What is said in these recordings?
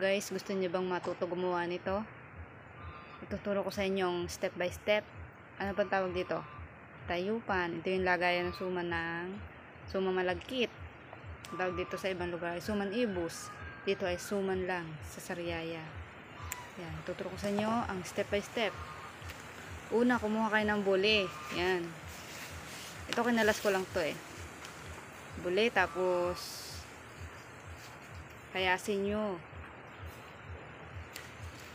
Guys, gusto niyo bang matuto gumawa nito? Ituturo ko sa inyong step by step. Ano bang tawag dito? Tayupan. Ito yung lagayan ng suman malagkit. Ang tawag dito sa ibang lugar ay suman ibus. Dito ay suman lang sa Sariaya. Yan, tuturo ko sa inyo ang step by step. Una, kumuha kayo ng buli. Yan. Ito kinalas ko lang to buli, tapos kayasin nyo.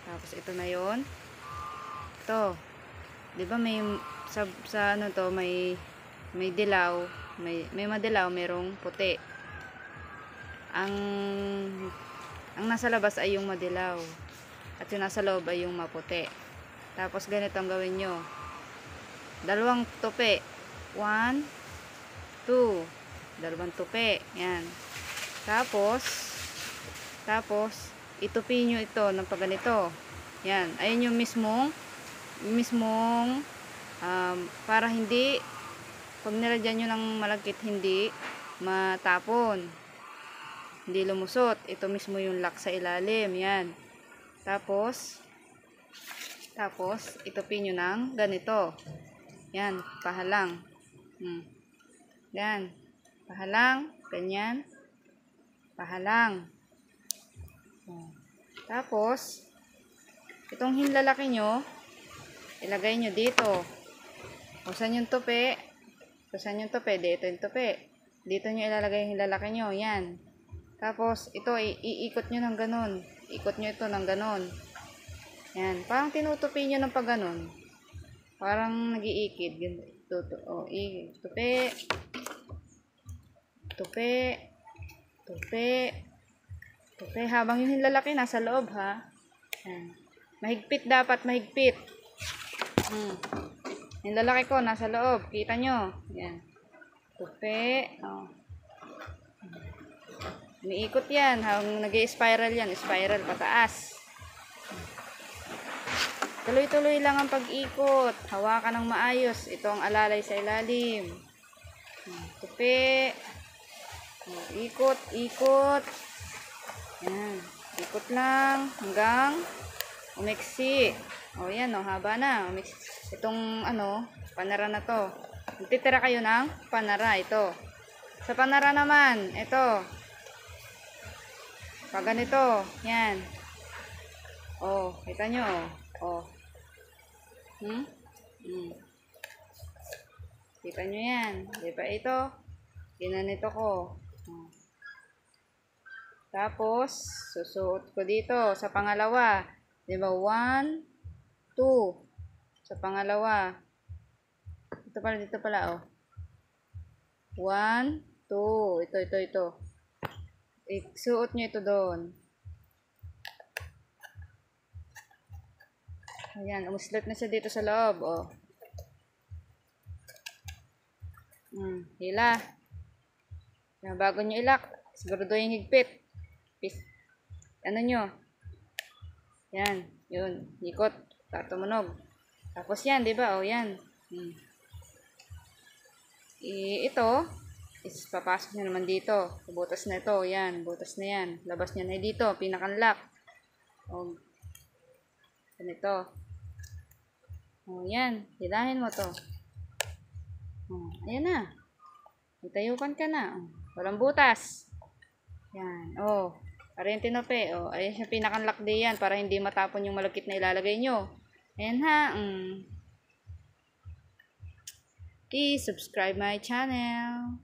Tapos ito na yon. Ito. 'Di ba may sa ano to, may dilaw, may madilaw, merong puti. Ang nasa labas ay yung madilaw. At yung nasa loob ay yung maputi. Tapos ganito ang gawin nyo. Dalawang tupi. 1, 2. Dalawang tupi. Yan. Tapos itupi nyo ito ng pagganito. Yan. Ayun yung mismong para hindi, pag nilagyan nyo ng malagkit, hindi matapon, hindi lumusot. Ito mismo yung lock sa ilalim. Yan. Tapos itupi nyo ng ganito. Yan. Pahalang. Yan. Pahalang. Ganyan. Pahalang. Tapos itong hinlalaki nyo, ilagay nyo dito. Saan yung tupi? Saan yung tupi? Dito yung tupi. Dito nyo ilalagay yung hinlalaki nyo. Yan. Tapos ito, iikot nyo ng ganun. Ikot nyo ito ng ganun. Yan. Parang tinutupi nyo ng pag ganun. Parang nag-iikid. Tupi. Tupi. Tupi. Okay, habang yung hinlalaki nasa loob, ha. Yan. Mahigpit dapat, mahigpit. Hinlalaki ko nasa loob, kita nyo. Yan. Tupi. Umiikot yan, habang nag-i-spiral yan, spiral pataas. Tuloy-tuloy lang ang pag-ikot. Hawakan ng maayos. Ito ang alalay sa ilalim. Tupi. Ikot, ikot. Yan. Ikot lang hanggang umiksi. Yan, haba na. Umiksi. Itong panara na to. Magtitira kayo ng panara. Ito. Sa panara naman, ito. Pag ganito. Yan. Kita nyo. Kita nyo yan. Diba ito? Ginanito ko. Tapos, susuot ko dito sa pangalawa. Diba? 1, 2. Sa pangalawa. Dito pala. 1, 2. Ito. Isuot nyo ito doon. Ayan, umuslit na siya dito sa loob. Hila. Bago nyo ilak, siguraduhin higpit. Ano nyo? Yan. Yun. Ikot. Tumunog. Tapos yan, diba? Yan. Ito, papasok nyo naman dito. Butas na ito. Yan. Butas na yan. Labas nyo na dito. Pinakanlock. Ganito. Yan. Hilahin mo to. Ayan na. Itayukan ka na. Walang butas. Yan. Ayan tinupi. Ayan siya pinakanlock din yan para hindi matapon yung malagkit na ilalagay nyo. Ayan ha. Please subscribe my channel.